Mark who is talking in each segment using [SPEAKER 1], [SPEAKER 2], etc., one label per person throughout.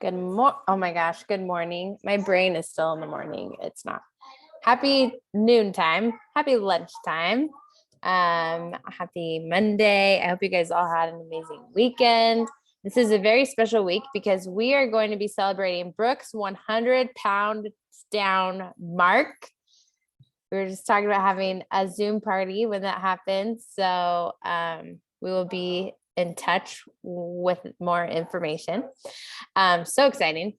[SPEAKER 1] Oh my gosh, good morning. My brain is still in the morning. It's not. Happy noontime. Happy lunchtime. Happy Monday. I hope you guys all had an amazing weekend. This is a very special week because we are going to be celebrating Brooke's 100-pound down mark. We were just talking about having a Zoom party when that happens. So we will be in touch with more information. So exciting.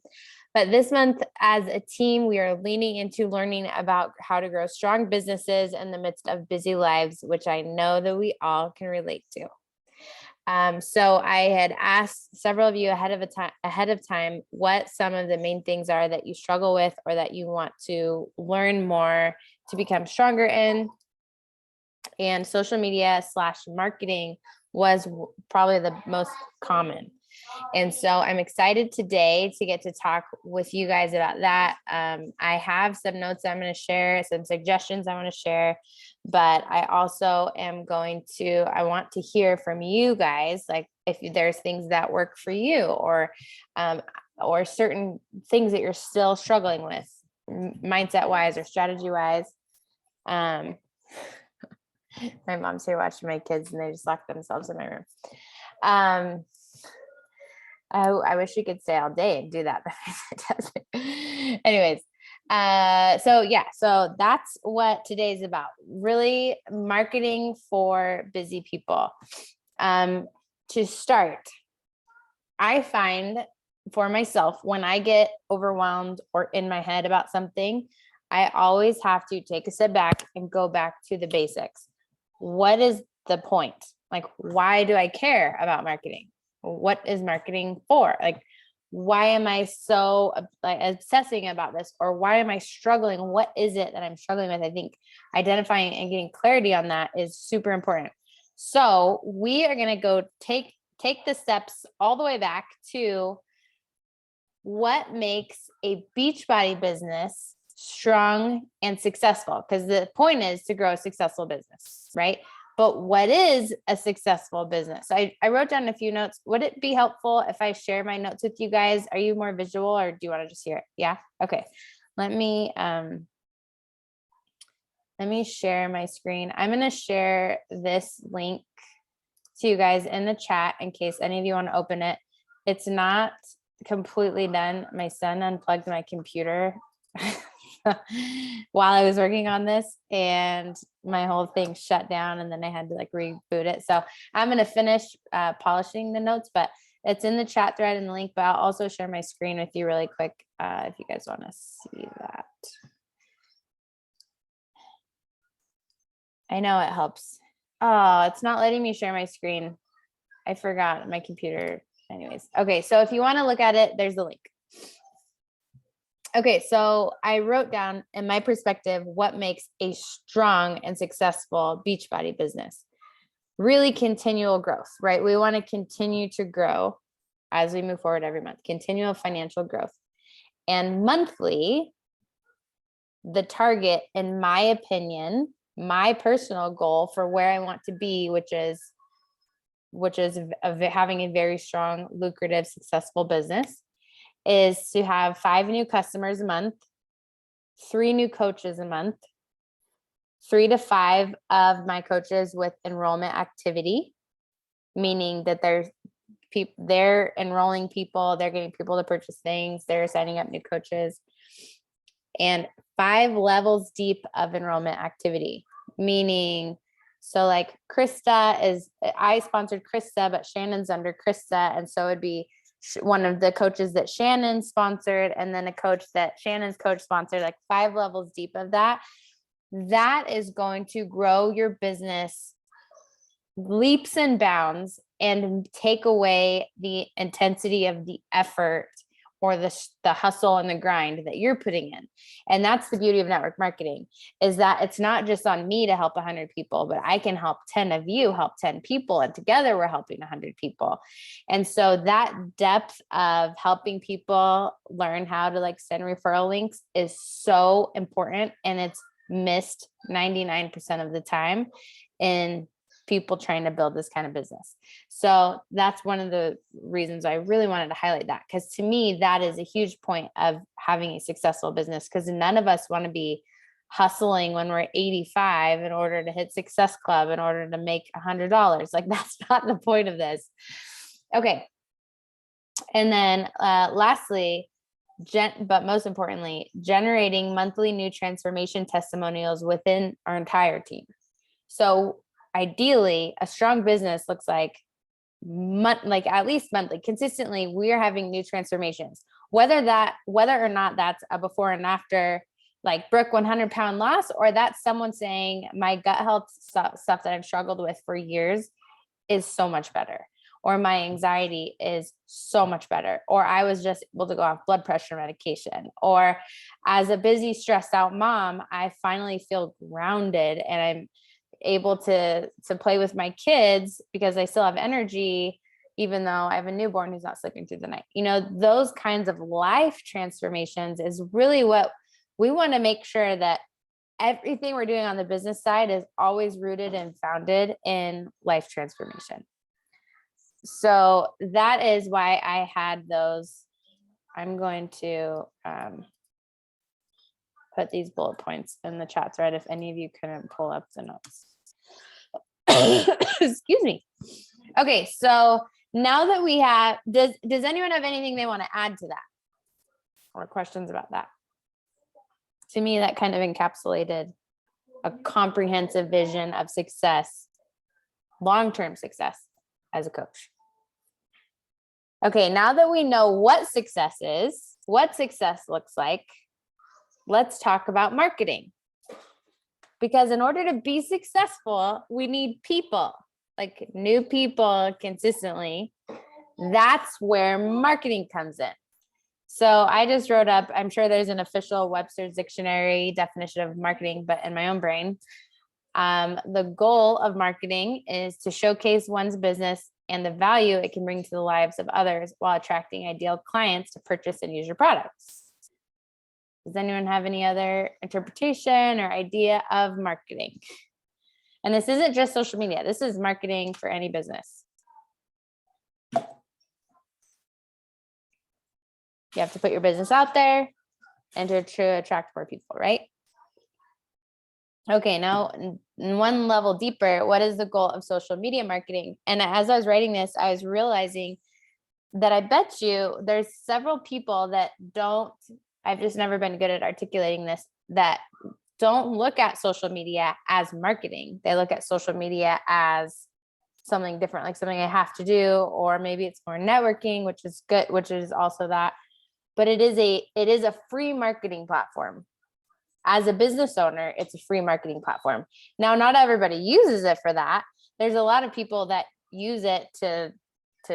[SPEAKER 1] But this month, as a team, we are leaning into learning about how to grow strong businesses in the midst of busy lives, which I know that we all can relate to. So I had asked several of you ahead of time what some of the main things are that you struggle with or that you want to learn more to become stronger in. And social media / marketing was probably the most common. And so I'm excited today to get to talk with you guys about that. I have some notes I'm going to share, some suggestions I want to share, but I also I want to hear from you guys, like if there's things that work for you or certain things that you're still struggling with, mindset wise or strategy wise. My mom's here watching my kids and they just locked themselves in my room. I wish you could stay all day and do that, but it doesn't. Anyways, so that's what today's about. Really marketing for busy people. To start, I find for myself, when I get overwhelmed or in my head about something, I always have to take a step back and go back to the basics. What is the point? Like, why do I care about marketing? What is marketing for? Like, why am I so obsessing about this? Or why am I struggling? What is it that I'm struggling with? I think identifying and getting clarity on that is super important. So we are going to go take the steps all the way back to what makes a Beachbody business strong and successful, because the point is to grow a successful business, right? But what is a successful business? I wrote down a few notes. Would it be helpful if I share my notes with you guys? Are you more visual or do you want to just hear it? Yeah. Okay. Let me share my screen. I'm going to share this link to you guys in the chat in case any of you want to open it. It's not completely done. My son unplugged my computer while I was working on this and my whole thing shut down and then I had to reboot it. So I'm going to finish polishing the notes, but it's in the chat thread and the link, but I'll also share my screen with you really quick if you guys want to see that. I know it helps. Oh, it's not letting me share my screen. I forgot my computer. Anyways. Okay. So if you want to look at it, there's the link. Okay, so I wrote down, in my perspective, what makes a strong and successful Beachbody business. Really continual growth, right? We want to continue to grow as we move forward every month, continual financial growth. And monthly, the target, in my opinion, my personal goal for where I want to be, which is having a very strong, lucrative, successful business, is to have 5 new customers a month, 3 new coaches a month, 3 to 5 of my coaches with enrollment activity, meaning that they're enrolling people, they're getting people to purchase things, they're signing up new coaches, and 5 levels deep of enrollment activity, meaning, so like I sponsored Krista, but Shannon's under Krista. And so it'd be one of the coaches that Shannon sponsored, and then a coach that Shannon's coach sponsored, like 5 levels deep of that. That is going to grow your business leaps and bounds and take away the intensity of the effort or the hustle and the grind that you're putting in. And that's the beauty of network marketing, is that it's not just on me to help 100 people, but I can help 10 of you help 10 people. And together we're helping 100 people. And so that depth of helping people learn how to send referral links is so important. And it's missed 99% of the time in people trying to build this kind of business. So that's one of the reasons I really wanted to highlight that, because to me, that is a huge point of having a successful business, because none of us want to be hustling when we're 85 in order to hit Success Club, in order to make $100. Like, that's not the point of this. Okay. And then lastly, but most importantly, generating monthly new transformation testimonials within our entire team. So ideally, a strong business looks like at least monthly, consistently, we are having new transformations, whether or not that's a before and after, like Brooke 100-pound loss, or that's someone saying my gut health stuff that I've struggled with for years is so much better, or my anxiety is so much better, or I was just able to go off blood pressure medication, or as a busy, stressed out mom, I finally feel grounded and I'm able to play with my kids because I still have energy, even though I have a newborn who's not sleeping through the night. Those kinds of life transformations is really what we want to make sure that everything we're doing on the business side is always rooted and founded in life transformation. So that is why I had those. I'm going to put these bullet points in the chat thread if any of you couldn't pull up the notes. Excuse me. Okay, so now that we have, does anyone have anything they want to add to that, or questions about that? To me, that kind of encapsulated a comprehensive vision of success, long-term success as a coach. Okay, now that we know what success is, what success looks like, let's talk about marketing. Because in order to be successful, we need people, like new people consistently. That's where marketing comes in. So I just wrote up, I'm sure there's an official Webster's Dictionary definition of marketing, but in my own brain, the goal of marketing is to showcase one's business and the value it can bring to the lives of others while attracting ideal clients to purchase and use your products. Does anyone have any other interpretation or idea of marketing? And this isn't just social media. This is marketing for any business. You have to put your business out there and to attract more people, right? Okay, now one level deeper, what is the goal of social media marketing? And as I was writing this, I was realizing that I bet you there's several people that don't, I've just never been good at articulating this, that don't look at social media as marketing. They look at social media as something different, like something I have to do, or maybe it's more networking, which is good, which is also that. But it is a free marketing platform. As a business owner, it's a free marketing platform. Now, not everybody uses it for that. There's a lot of people that use it to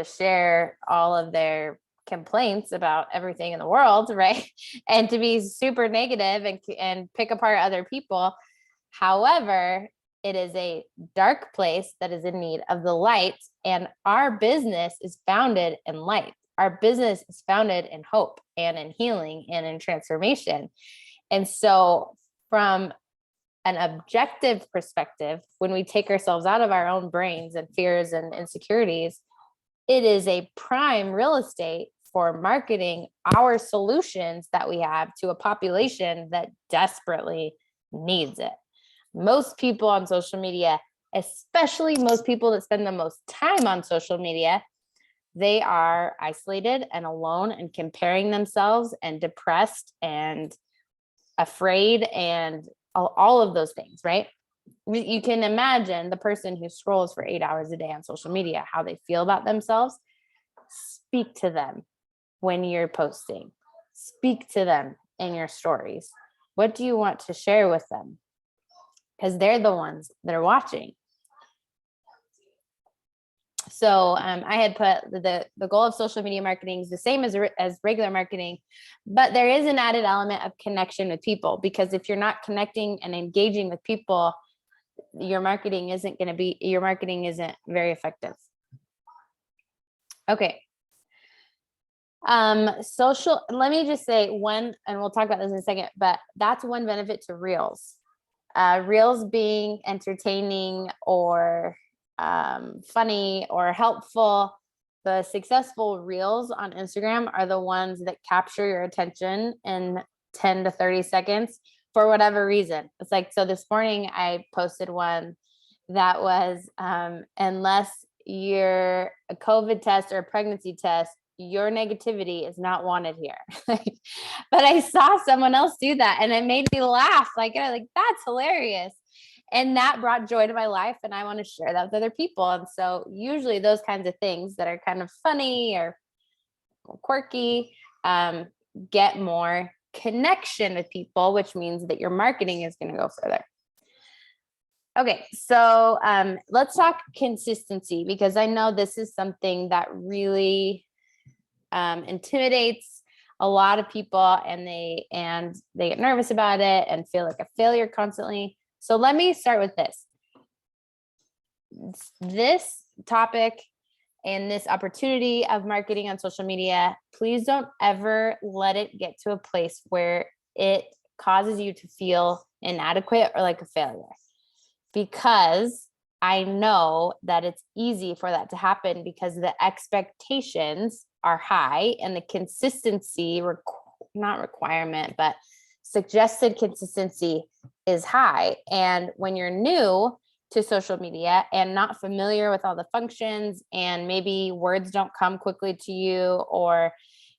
[SPEAKER 1] share all of their complaints about everything in the world, right? And to be super negative and pick apart other people. However, it is a dark place that is in need of the light, and our business is founded in light. Our business is founded in hope and in healing and in transformation. And so from an objective perspective, when we take ourselves out of our own brains and fears and insecurities, it is a prime real estate for marketing our solutions that we have to a population that desperately needs it. Most people on social media, especially most people that spend the most time on social media, they are isolated and alone and comparing themselves and depressed and afraid and all of those things, right? You can imagine the person who scrolls for 8 hours a day on social media, how they feel about themselves. Speak to them when you're posting. Speak to them in your stories. What do you want to share with them? Because they're the ones that are watching. So I had put the goal of social media marketing is the same as regular marketing, but there is an added element of connection with people, because if you're not connecting and engaging with people, your marketing isn't very effective. Okay. Let me just say one, and we'll talk about this in a second, but that's one benefit to Reels. Reels being entertaining or funny or helpful, the successful reels on Instagram are the ones that capture your attention in 10 to 30 seconds for whatever reason. It's like, so this morning I posted one that was, unless you're a COVID test or a pregnancy test, your negativity is not wanted here. But I saw someone else do that and it made me laugh. Like, that's hilarious. And that brought joy to my life. And I want to share that with other people. And so usually those kinds of things that are kind of funny or quirky, get more connection with people, which means that your marketing is going to go further. Okay, so let's talk consistency, because I know this is something that really intimidates a lot of people, and they get nervous about it and feel like a failure constantly. So let me start with this. This topic and this opportunity of marketing on social media, please don't ever let it get to a place where it causes you to feel inadequate or like a failure. Because I know that it's easy for that to happen because the expectations are high and the consistency, not requirement, but suggested consistency is high. And when you're new to social media and not familiar with all the functions, and maybe words don't come quickly to you, or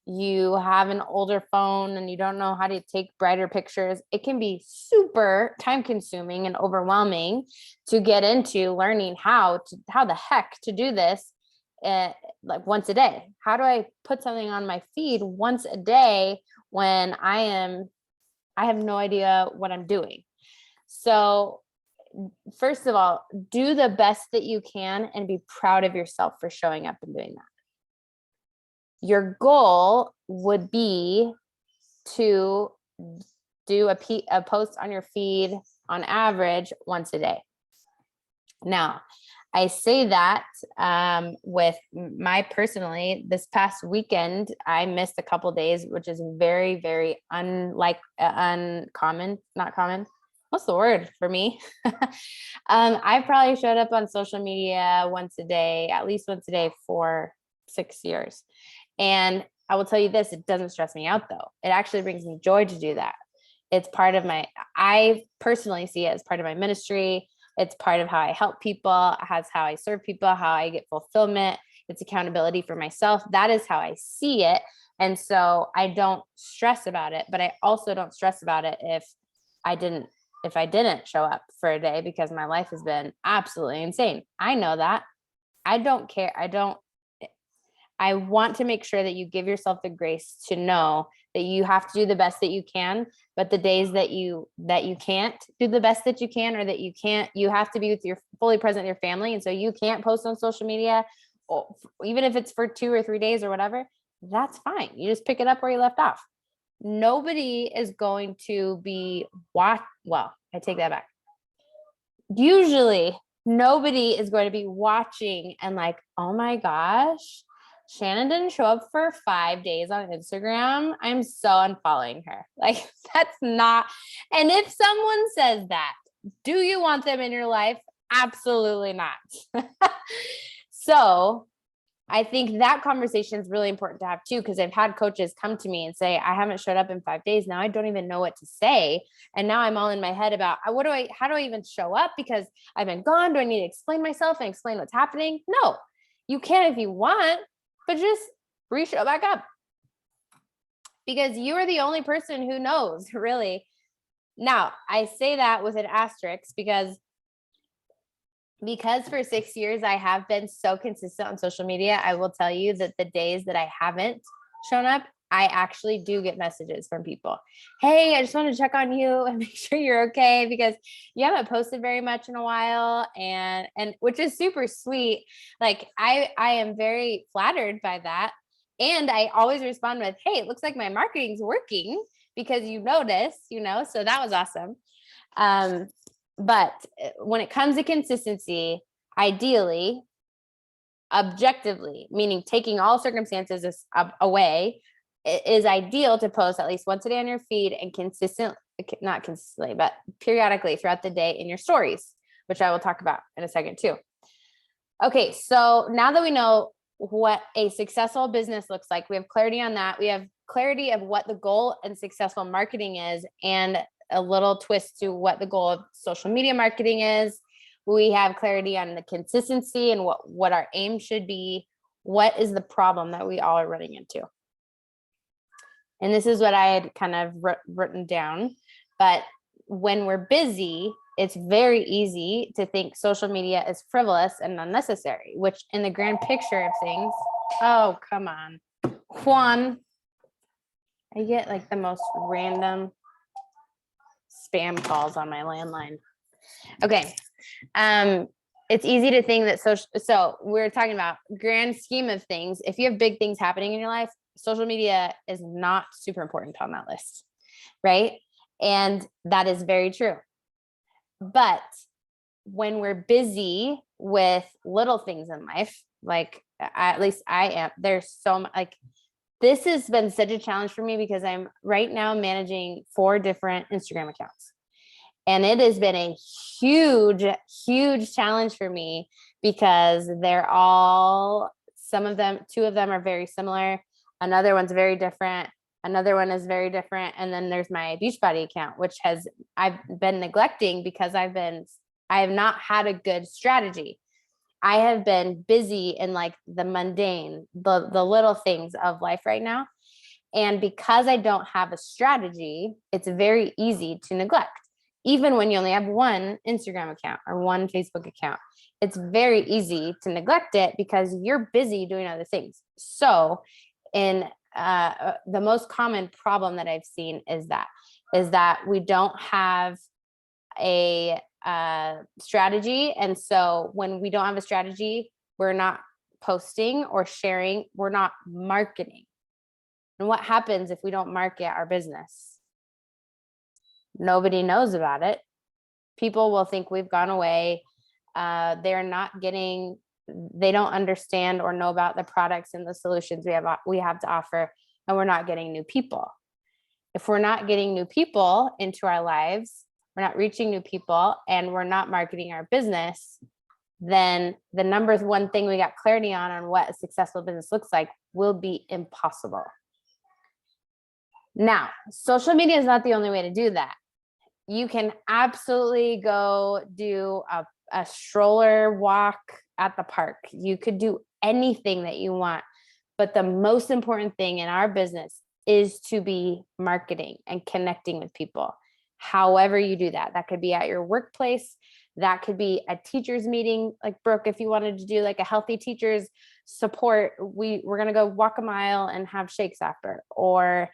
[SPEAKER 1] you have an older phone and you don't know how to take brighter pictures, it can be super time consuming and overwhelming to get into learning how the heck to do this. Like once a day, how do I put something on my feed once a day when I have no idea what I'm doing? So first of all, do the best that you can and be proud of yourself for showing up and doing that. Your goal would be to do a post on your feed on average once a day. Now, I say that with personally, this past weekend, I missed a couple days, which is very, very uncommon, not common. What's the word for me? I probably showed up on social media once a day, at least once a day for 6 years. And I will tell you this, it doesn't stress me out though. It actually brings me joy to do that. It's part of I personally see it as part of my ministry. It's part of how I help people, how I serve people, how I get fulfillment. It's accountability for myself. That is how I see it. And so I don't stress about it, but I also don't stress about it if I didn't show up for a day, because my life has been absolutely insane. I know that. I don't care. I want to make sure that you give yourself the grace to know that you have to do the best that you can, but the days that you can't do the best that you can, or that you have to be fully present with your family. And so you can't post on social media, or even if it's for 2 or 3 days or whatever, that's fine. You just pick it up where you left off. Nobody is going to be I take that back. Usually nobody is going to be watching and like, oh my gosh, Shannon didn't show up for 5 days on Instagram. I'm so unfollowing her. Like, that's not. And if someone says that, do you want them in your life? Absolutely not. So I think that conversation is really important to have too, because I've had coaches come to me and say, I haven't showed up in 5 days. Now I don't even know what to say. And now I'm all in my head about how do I even show up, because I've been gone. Do I need to explain myself and explain what's happening? No, you can if you want, but just re-show back up, because you are the only person who knows, really. Now, I say that with an asterisk because for 6 years, I have been so consistent on social media. I will tell you that the days that I haven't shown up, I actually do get messages from people. Hey, I just wanted to check on you and make sure you're okay, because you haven't posted very much in a while, and which is super sweet. Like I am very flattered by that. And I always respond with, hey, it looks like my marketing's working because you noticed, so that was awesome. But when it comes to consistency, ideally, objectively, meaning taking all circumstances away, it is ideal to post at least once a day on your feed and not consistently, but periodically throughout the day in your stories, which I will talk about in a second too. Okay, so now that we know what a successful business looks like, we have clarity on that. We have clarity of what the goal in successful marketing is, and a little twist to what the goal of social media marketing is. We have clarity on the consistency and what our aim should be. What is the problem that we all are running into? And this is what I had kind of written down. But when we're busy, it's very easy to think social media is frivolous and unnecessary, which in the grand picture of things, oh, come on, Juan, I get like the most random spam calls on my landline. Okay. It's easy to think that so we're talking about grand scheme of things. If you have big things happening in your life, social media is not super important on that list, right? And that is very true. But when we're busy with little things in life, like at least I am, there's so much, like, this has been such a challenge for me because I'm right now managing 4 different Instagram accounts. And it has been a huge, huge challenge for me because they're all, some of them, 2 of them are very similar. Another one's very different. Another one is very different. And then there's my Beachbody account, which I've been neglecting because I have not had a good strategy. I have been busy in like the mundane, the little things of life right now. And because I don't have a strategy, it's very easy to neglect. Even when you only have 1 Instagram account or 1 Facebook account, it's very easy to neglect it because you're busy doing other things. So in the most common problem that I've seen is that we don't have a strategy. And so when we don't have a strategy, we're not posting or sharing, we're not marketing. And what happens if we don't market our business? Nobody knows about it. People will think we've gone away. They don't understand or know about the products and the solutions we have to offer, and we're not getting new people. If we're not getting new people into our lives, we're not reaching new people, and we're not marketing our business, then the number 1 thing we got clarity on what a successful business looks like will be impossible. Now, social media is not the only way to do that. You can absolutely go do a stroller walk at the park. You could do anything that you want. But the most important thing in our business is to be marketing and connecting with people. However you do that, that could be at your workplace. That could be a teacher's meeting, like Brooke, if you wanted to do like a healthy teachers support, we're going to go walk a mile and have shakes after. Or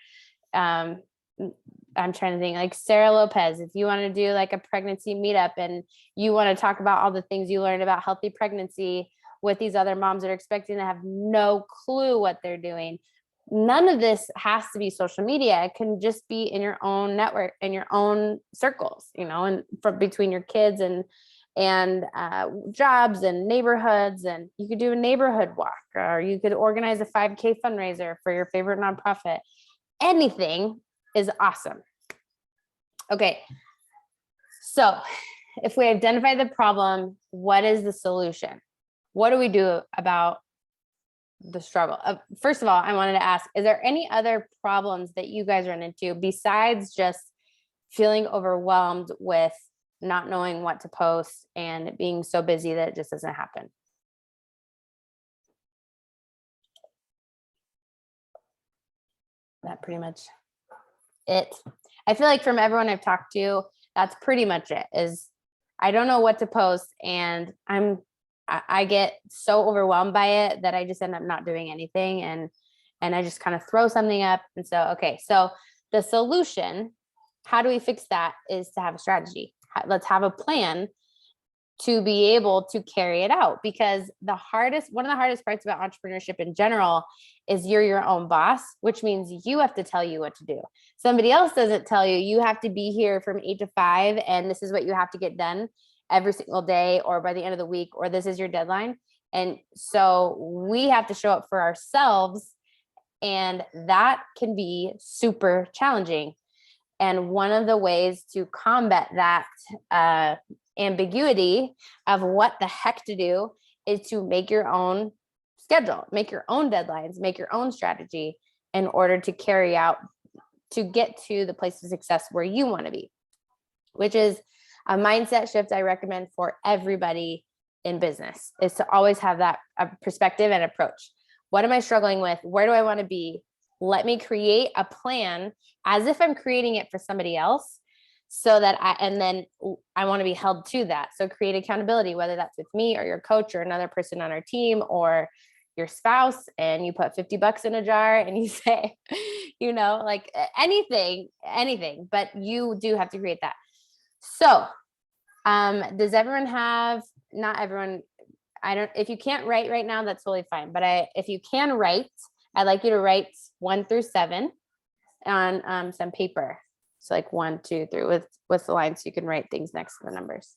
[SPEAKER 1] I'm trying to think, like Sarah Lopez, if you want to do like a pregnancy meetup and you want to talk about all the things you learned about healthy pregnancy with these other moms that are expecting to have no clue what they're doing. None of this has to be social media. It can just be in your own network, in your own circles, and from between your kids and jobs and neighborhoods. And you could do a neighborhood walk, or you could organize a 5K fundraiser for your favorite nonprofit. Anything is awesome. Okay. So if we identify the problem, what is the solution? What do we do about the struggle? First of all, I wanted to ask, is there any other problems that you guys run into besides just feeling overwhelmed with not knowing what to post and being so busy that it just doesn't happen? That pretty much it. I feel like from everyone I've talked to, that's pretty much it. Is I don't know what to post, and I get so overwhelmed by it that I just end up not doing anything, and I just kind of throw something up. And so, okay, so the solution, how do we fix that, is to have a strategy. Let's have a plan to be able to carry it out, because one of the hardest parts about entrepreneurship in general is you're your own boss, which means you have to tell you what to do. Somebody else doesn't tell you, you have to be here from 8 to 5, and this is what you have to get done every single day, or by the end of the week, or this is your deadline. And so we have to show up for ourselves, and that can be super challenging. And one of the ways to combat that ambiguity of what the heck to do is to make your own schedule, make your own deadlines, make your own strategy in order to carry out, to get to the place of success where you want to be, which is a mindset shift I recommend for everybody in business, is to always have that perspective and approach. What am I struggling with? Where do I want to be? Let me create a plan as if I'm creating it for somebody else, so that I want to be held to that. So create accountability, whether that's with me or your coach or another person on our team or your spouse, and you put $50 in a jar and you say, like anything, but you do have to create that. So, does everyone have, not everyone, if you can't write right now, that's totally fine. But if you can write, I'd like you to write 1 through 7 on some paper. So like 1, 2, 3 with the lines, so you can write things next to the numbers.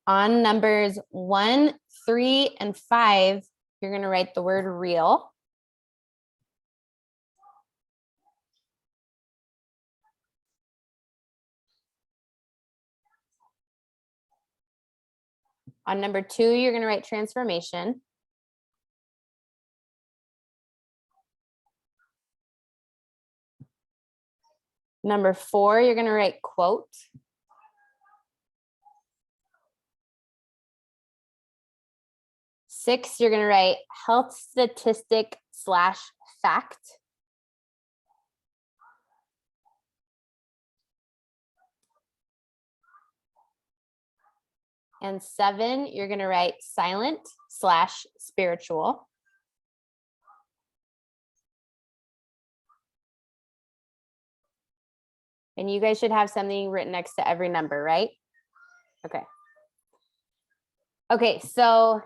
[SPEAKER 1] On numbers 1, 3, and 5, you're going to write the word real. On number 2, you're going to write transformation. Number 4, you're going to write quote. Six, you're going to write health statistic / fact. And 7, you're going to write silent / spiritual. And you guys should have something written next to every number, right? Okay. Okay, so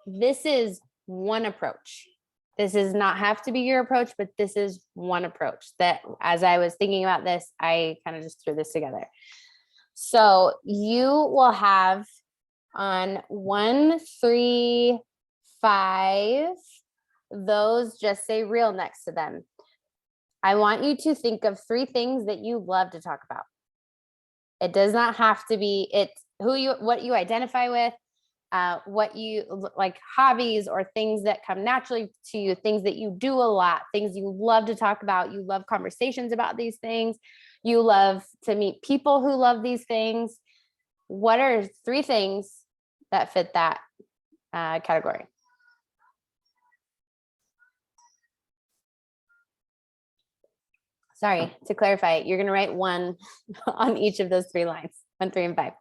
[SPEAKER 1] this is one approach. This does not have to be your approach, but this is one approach that, as I was thinking about this, I kind of just threw this together. So you will have on 1, 3, 5, those just say real next to them. I want you to think of 3 things that you love to talk about. It does not have to be, it's what you identify with, what you like, hobbies or things that come naturally to you, things that you do a lot, things you love to talk about. You love conversations about these things. You love to meet people who love these things. What are 3 things that fit that category? Sorry, to clarify, you're going to write 1 on each of those 3 lines, 1, 3, and 5.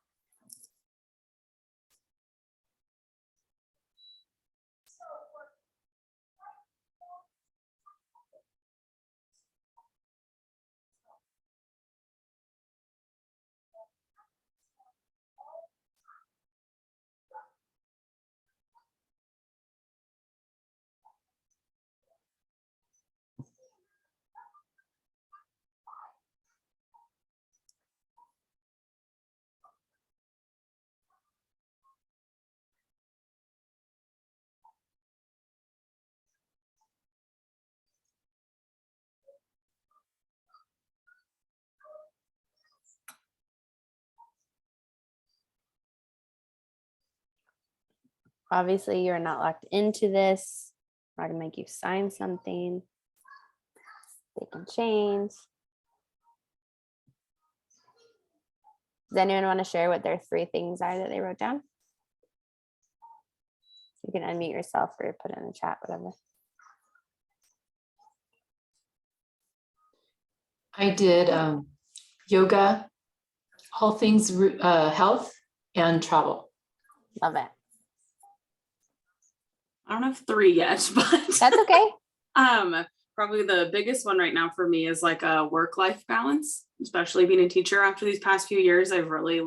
[SPEAKER 1] Obviously, you're not locked into this. I'm not going to make you sign something. They can change. Does anyone want to share what their 3 things are that they wrote down? You can unmute yourself or put it in the chat, whatever.
[SPEAKER 2] I did yoga, all things health, and travel.
[SPEAKER 1] Love it.
[SPEAKER 3] I don't have 3 yet, but
[SPEAKER 1] That's okay.
[SPEAKER 3] Probably the biggest one right now for me is like a work-life balance, especially being a teacher. After these past few years, I've really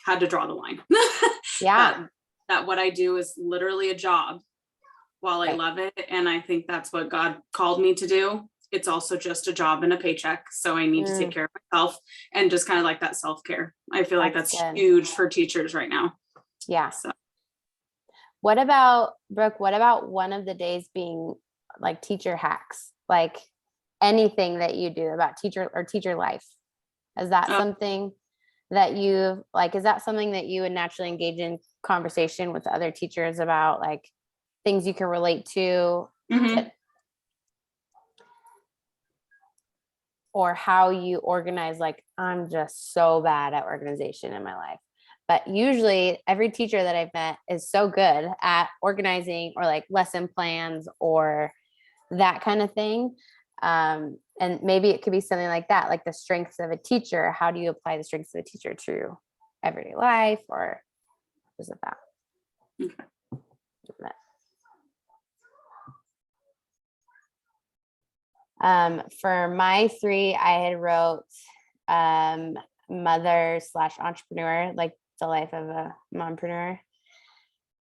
[SPEAKER 3] had to draw the line.
[SPEAKER 1] Yeah.
[SPEAKER 3] that what I do is literally a job while I love it. And I think that's what God called me to do. It's also just a job and a paycheck. So I need to take care of myself and just kind of like that self-care. I feel like that's huge for teachers right now.
[SPEAKER 1] Yeah.
[SPEAKER 3] So.
[SPEAKER 1] What about, Brooke, what about one of the days being like teacher hacks? Like anything that you do about teacher life? Is that something that you like, is that something that you would naturally engage in conversation with other teachers about, like things you can relate to?
[SPEAKER 3] Mhm.
[SPEAKER 1] Or how you organize? Like, I'm just so bad at organization in my life. But usually every teacher that I've met is so good at organizing, or like lesson plans or that kind of thing. And maybe it could be something like that, like the strengths of a teacher. How do you apply the strengths of a teacher to everyday life, or is it that?
[SPEAKER 3] Okay.
[SPEAKER 1] For my 3, I had wrote mother/entrepreneur, like the life of a mompreneur.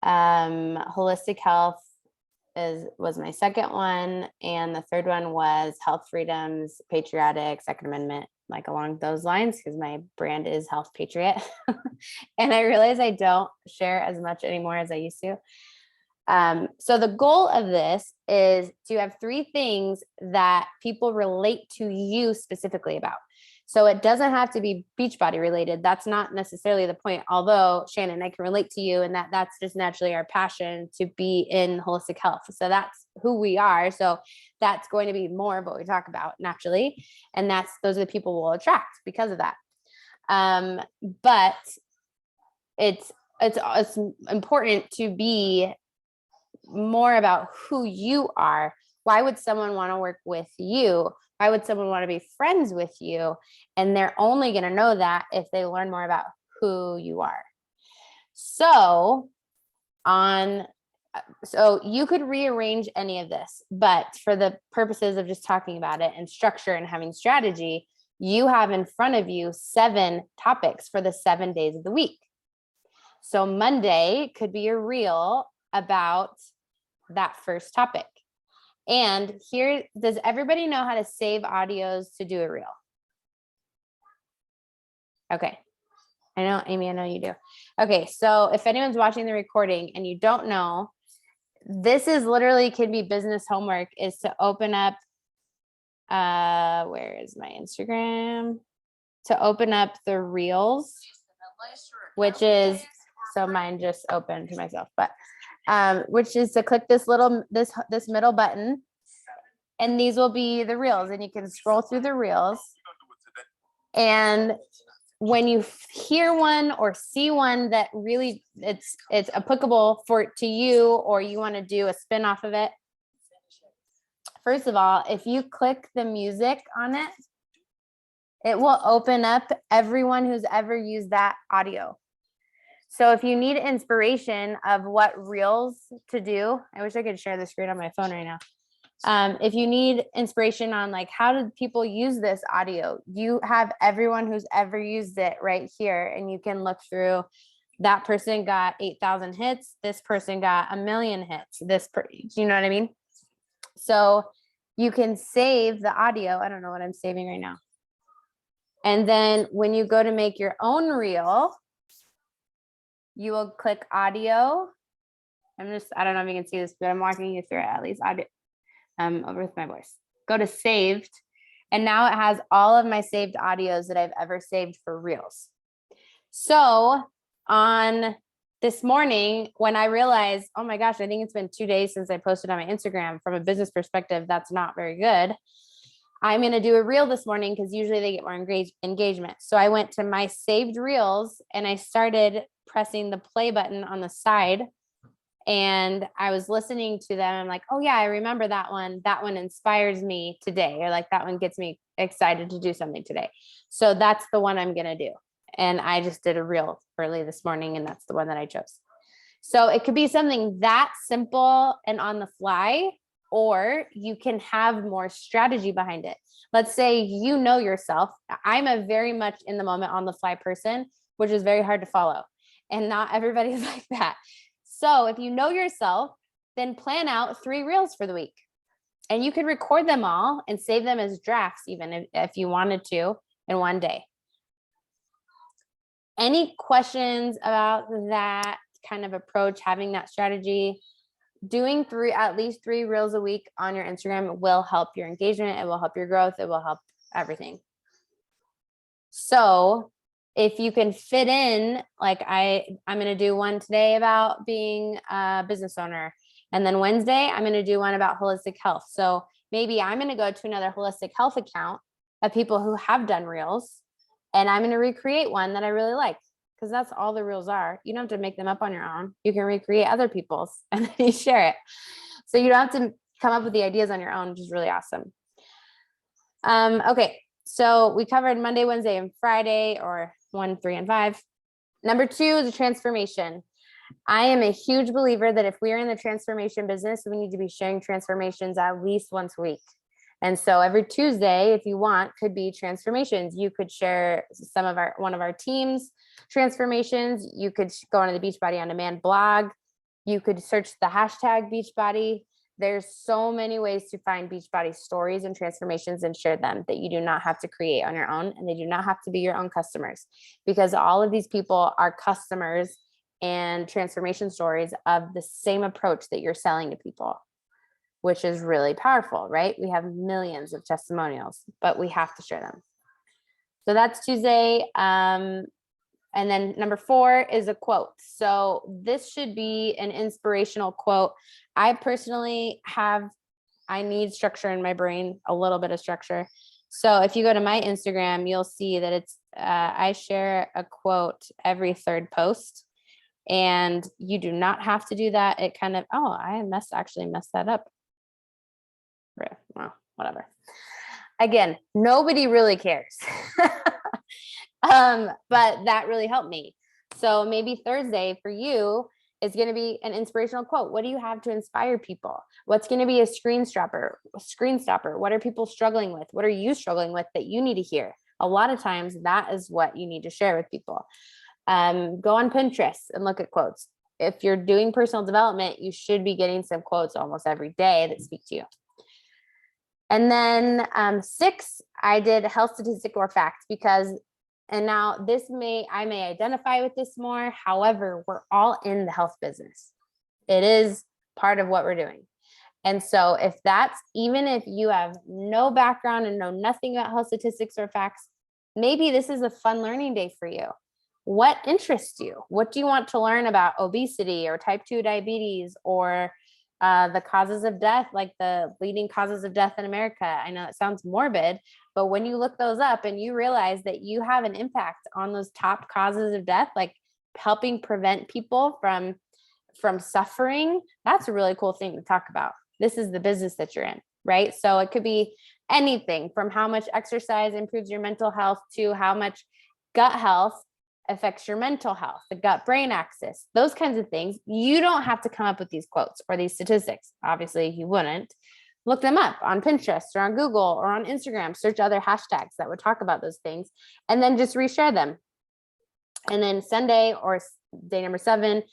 [SPEAKER 1] Holistic health was my second one, and the third one was health freedoms, patriotic, Second Amendment, like along those lines, because my brand is Health Patriot. And I realize I don't share as much anymore as I used to. So the goal of this is to have 3 things that people relate to you specifically about. So it doesn't have to be Beachbody related. That's not necessarily the point. Although, Shannon, I can relate to you, and that's just naturally our passion to be in holistic health. So that's who we are. So that's going to be more of what we talk about naturally. And those are the people we'll attract because of that. But it's important to be more about who you are. Why would someone want to work with you? Why would someone want to be friends with you? And they're only going to know that if they learn more about who you are. So you could rearrange any of this, but for the purposes of just talking about it and structure and having strategy, you have in front of you 7 topics for the 7 days of the week. So Monday could be a reel about that first topic. And here, does everybody know how to save audios to do a reel? Okay. I know, Amy, I know you do. Okay. So if anyone's watching the recording and you don't know, this is literally can be business homework, is to open up, where is my Instagram? To open up the reels, which is, so mine just opened to myself, but which is to click this middle button, and these will be the reels, and you can scroll through the reels. And when you hear one or see one that really it's applicable to you, or you want to do a spin off of it, first of all, if you click the music on it, it will open up everyone who's ever used that audio. So if you need inspiration of what reels to do, I wish I could share the screen on my phone right now. If you need inspiration on like, how did people use this audio? You have everyone who's ever used it right here. And you can look through, that person got 8,000 hits. This person got 1 million hits. You know what I mean? So you can save the audio. I don't know what I'm saving right now. And then when you go to make your own reel, you will click audio. I don't know if you can see this, but I'm walking you through it, at least audio. Over with my voice. Go to saved. And now it has all of my saved audios that I've ever saved for reels. So on this morning, when I realized, oh my gosh, I think it's been 2 days since I posted on my Instagram, from a business perspective, that's not very good. I'm going to do a reel this morning because usually they get more engagement. So I went to my saved reels and I started pressing the play button on the side. And I was listening to them. I'm like, oh yeah, I remember that one. That one inspires me today. Or like, that one gets me excited to do something today. So that's the one I'm going to do. And I just did a reel early this morning, and that's the one that I chose. So it could be something that simple and on the fly, or you can have more strategy behind it. Let's say you know yourself. I'm a very much in the moment, on the fly person, which is very hard to follow. And not everybody's like that. So if you know yourself, then plan out 3 reels for the week. And you could record them all and save them as drafts, even if you wanted to, in one day. Any questions about that kind of approach, having that strategy? doing at least 3 reels a week on your Instagram will help your engagement. It will help your growth. It will help everything. So if you can fit in, like I'm going to do one today about being a business owner. And then Wednesday, I'm going to do one about holistic health. So maybe I'm going to go to another holistic health account of people who have done reels. And I'm going to recreate one that I really like, because that's all the reels are. You don't have to make them up on your own. You can recreate other people's and then you share it. So you don't have to come up with the ideas on your own, which is really awesome. Okay. So we covered Monday, Wednesday, and Friday, or 1, 3, and 5. Number 2 is a transformation. I am a huge believer that if we are in the transformation business, we need to be sharing transformations at least once a week. And so every Tuesday, if you want, could be transformations. You could share one of our team's transformations. You could go on to the Beachbody On Demand blog. You could search the hashtag Beachbody. There's so many ways to find Beachbody stories and transformations and share them that you do not have to create on your own, and they do not have to be your own customers, because all of these people are customers and transformation stories of the same approach that you're selling to people, which is really powerful, right? We have millions of testimonials, but we have to share them. So that's Tuesday. And then number 4 is a quote. So this should be an inspirational quote. I personally I need structure in my brain, a little bit of structure. So if you go to my Instagram, you'll see that I share a quote every 3rd post, and you do not have to do that. It kind of, I actually messed that up. Well, whatever. Again, nobody really cares. But that really helped me. So maybe Thursday for you is going to be an inspirational quote. What do you have to inspire people? What's going to be a screen stopper? What are people struggling with? What are you struggling with that you need to hear? A lot of times that is what you need to share with people. Go on Pinterest and look at quotes. If you're doing personal development, you should be getting some quotes almost every day that speak to you. And then 6, I did health statistic or fact, and now I may identify with this more. However, we're all in the health business. It is part of what we're doing. And so even if you have no background and know nothing about health statistics or facts, maybe this is a fun learning day for you. What interests you? What do you want to learn about obesity or type 2 diabetes, or the causes of death, like the leading causes of death in America? I know it sounds morbid, but when you look those up and you realize that you have an impact on those top causes of death, like helping prevent people from suffering, that's a really cool thing to talk about. This is the business that you're in, right? So it could be anything from how much exercise improves your mental health to how much gut health affects your mental health, the gut-brain axis, those kinds of things. You don't have to come up with these quotes or these statistics. Obviously, you wouldn't. Look them up on Pinterest or on Google or on Instagram. Search other hashtags that would talk about those things, and then just reshare them. And then Sunday, or day number 7,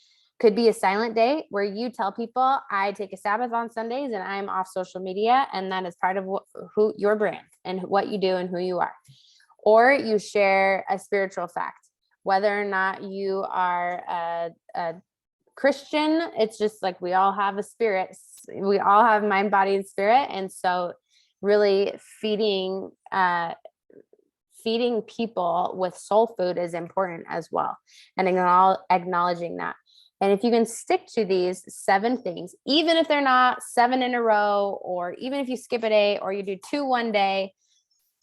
[SPEAKER 1] could be a silent day where you tell people, I take a Sabbath on Sundays and I'm off social media, and that is part of who your brand and what you do and who you are. Or you share a spiritual fact. Whether or not you are a Christian, it's just like we all have a spirit. We all have mind, body, and spirit. And so really feeding people with soul food is important as well. And acknowledging that. And if you can stick to these 7 things, even if they're not 7 in a row, or even if you skip a day or you do 2 one day,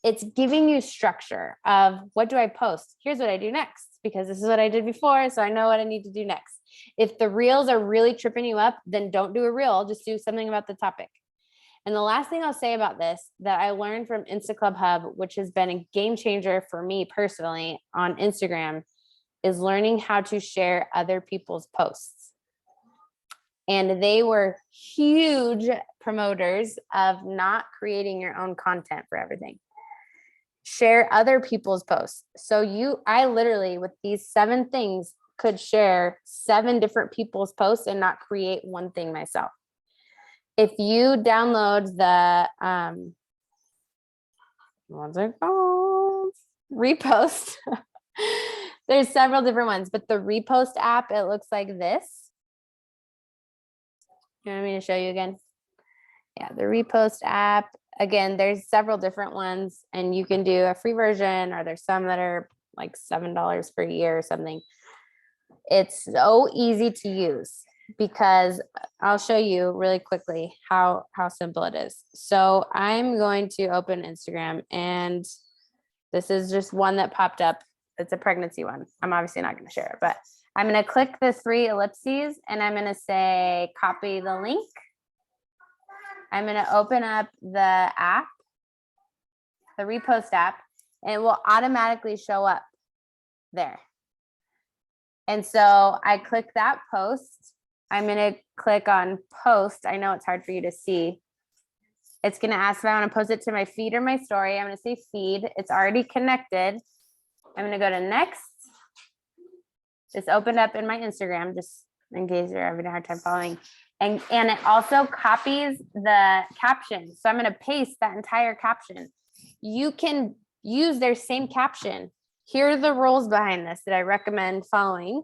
[SPEAKER 1] it's giving you structure of, what do I post? Here's what I do next, because this is what I did before, so I know what I need to do next. If the reels are really tripping you up, then don't do a reel, just do something about the topic. And the last thing I'll say about this that I learned from Insta Club Hub, which has been a game changer for me personally on Instagram, is learning how to share other people's posts. And they were huge promoters of not creating your own content for everything. Share other people's posts. So I literally, with these 7 things, could share 7 different people's posts and not create one thing myself. If you download the, what's it called? Repost. There's several different ones, but the Repost app, it looks like this. You want me to show you again? Yeah, the repost app. Again, there's several different ones, and you can do a free version, or there's some that are like $7 per year or something. It's so easy to use because I'll show you really quickly how simple it is. So I'm going to open Instagram, and this is just one that popped up. It's a pregnancy one. I'm obviously not going to share it, but I'm going to click the 3 ellipses and I'm going to say copy the link. I'm going to open up the app, the repost app, and it will automatically show up there. And so I click that post. I'm going to click on post. I know it's hard for you to see. It's going to ask if I want to post it to my feed or my story. I'm going to say feed. It's already connected. I'm going to go to next. It's opened up in my Instagram, just in case you're having a hard time following. And it also copies the caption. So I'm going to paste that entire caption. You can use their same caption. Here are the rules behind this that I recommend following,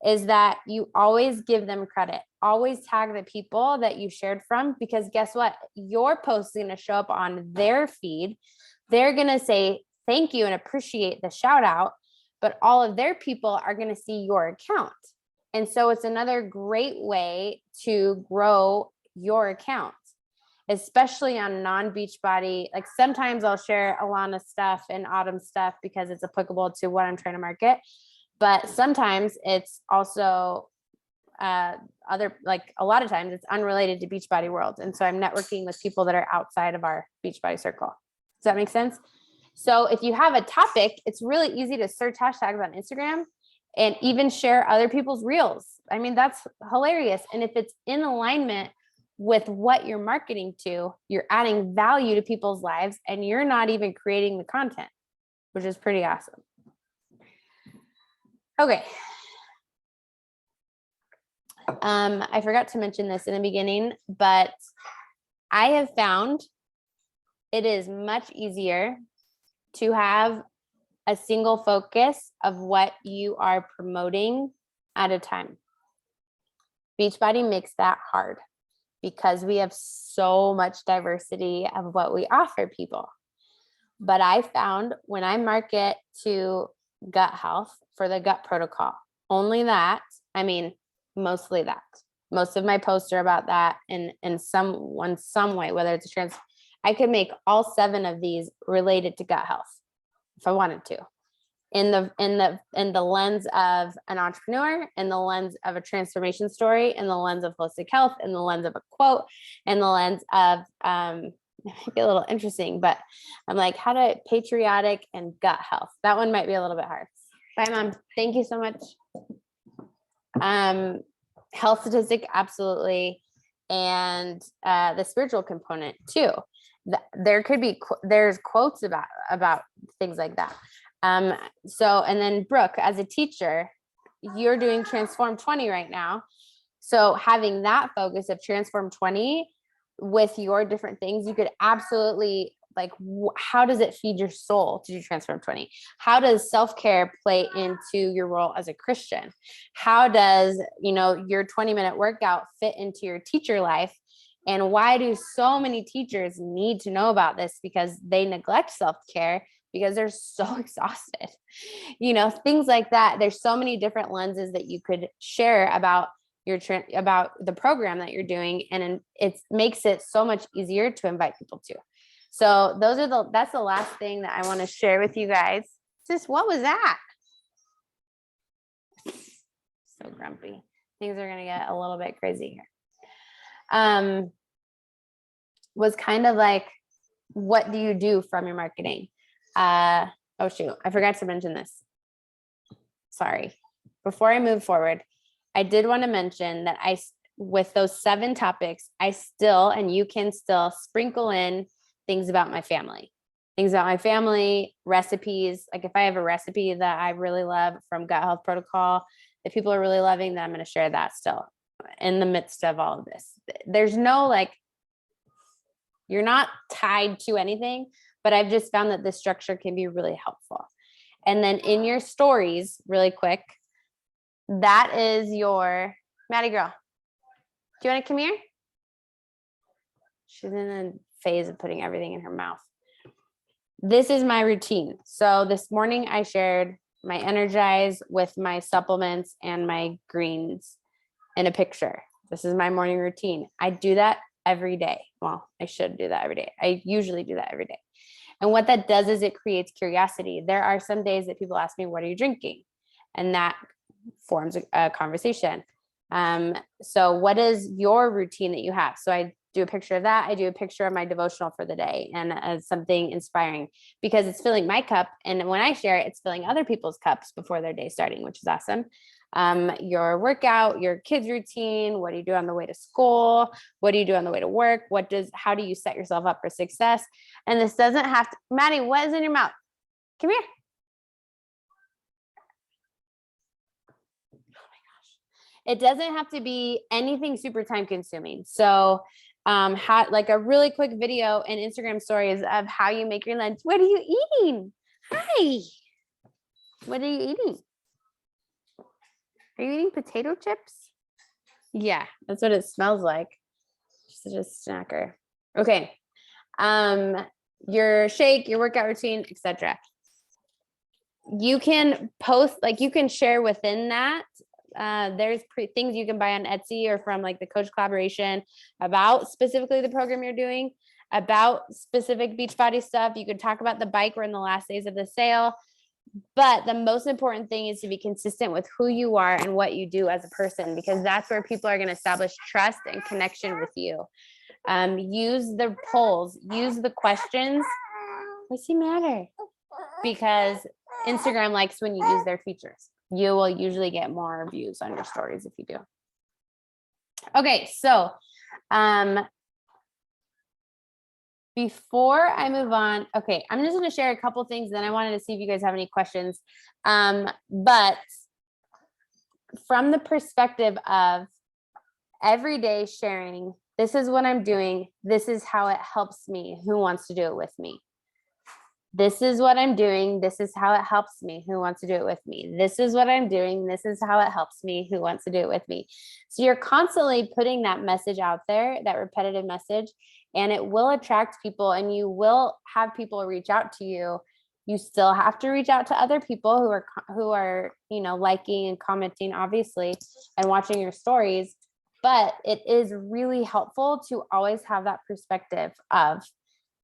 [SPEAKER 1] is that you always give them credit. Always tag the people that you shared from, because guess what? Your post is going to show up on their feed. They're going to say thank you and appreciate the shout out, but all of their people are going to see your account. And so it's another great way to grow your account, especially on non-Beachbody. Like sometimes I'll share Alana stuff and Autumn stuff because it's applicable to what I'm trying to market. But sometimes it's also like a lot of times it's unrelated to Beachbody world. And so I'm networking with people that are outside of our Beachbody circle. Does that make sense? So if you have a topic, it's really easy to search hashtags on Instagram and even share other people's reels. I mean, that's hilarious. And if it's in alignment with what you're marketing to, you're adding value to people's lives and you're not even creating the content, which is pretty awesome. Okay. I forgot to mention this in the beginning, but I have found it is much easier to have a single focus of what you are promoting at a time. Beachbody makes that hard because we have so much diversity of what we offer people. But I found when I market to gut health for the gut protocol, only that, I mean, mostly that. Most of my posts are about that in some way, whether it's I could make all 7 of these related to gut health if I wanted to, in the lens of an entrepreneur, in the lens of a transformation story, in the lens of holistic health, in the lens of a quote, in the lens of it might be a little interesting, but I'm like, how to patriotic and gut health. That one might be a little bit hard. Bye, Mom. Thank you so much. Health statistic, absolutely. And the spiritual component too. There could be, there's quotes about things like that. So, and then Brooke, as a teacher, you're doing Transform 20 right now. So having that focus of Transform 20 with your different things, you could absolutely, like, how does it feed your soul to do Transform 20? How does self-care play into your role as a Christian? How does, your 20-minute workout fit into your teacher life? And why do so many teachers need to know about this? Because they neglect self-care because they're so exhausted, things like that. There's so many different lenses that you could share about about the program that you're doing. And it makes it so much easier to invite people to. So that's the last thing that I want to share with you guys. Just what was that? So grumpy. Things are going to get a little bit crazy here. Was kind of like, what do you do from your marketing? Oh shoot, I forgot to mention this. Sorry. Before I move forward, I did want to mention that with those 7 topics, and you can still sprinkle in things about my family, recipes. Like if I have a recipe that I really love from Gut Health Protocol, that people are really loving, then I'm going to share that still in the midst of all of this. There's no, you're not tied to anything, but I've just found that this structure can be really helpful. And then in your stories, really quick, that is your Maddie girl. Do you want to come here? She's in a phase of putting everything in her mouth. This is my routine. So this morning I shared my Energize with my supplements and my greens in a picture. This is my morning routine. I do that every day. Well, I should do that every day. I usually do that every day. And what that does is it creates curiosity. There are some days that people ask me, what are you drinking? And that forms a conversation. So what is your routine that you have? So I do a picture of that. I do a picture of my devotional for the day and something inspiring because it's filling my cup. And when I share it, it's filling other people's cups before their day starting, which is awesome. Your workout, your kids' routine, what do you do on the way to school? What do you do on the way to work? How do you set yourself up for success? And this doesn't have to, Maddie, what is in your mouth? Come here. It doesn't have to be anything super time consuming. So like a really quick video and Instagram stories of how you make your lunch. What are you eating? Hi. What are you eating? Are you eating potato chips? Yeah, that's what it smells like. Such a snacker. Okay. Your shake, your workout routine, etc. You can post, like you can share within that. There's things you can buy on Etsy or from like the coach collaboration about specifically the program you're doing, about specific Beachbody stuff. You could talk about the bike. We're in the last days of the sale. But the most important thing is to be consistent with who you are and what you do as a person, because that's where people are going to establish trust and connection with you. Use the polls, use the questions. What's the matter? Because Instagram likes when you use their features. You will usually get more views on your stories if you do. Okay, so before I move on, okay, I'm just going to share a couple things, then I wanted to see if you guys have any questions. But from the perspective of everyday sharing, this is what I'm doing. This is how it helps me. Who wants to do it with me? This is what I'm doing. This is how it helps me. Who wants to do it with me? This is what I'm doing. This is how it helps me. Who wants to do it with me? So you're constantly putting that message out there, that repetitive message, and it will attract people and you will have people reach out to you. You still have to reach out to other people who are, liking and commenting, obviously, and watching your stories. But it is really helpful to always have that perspective of,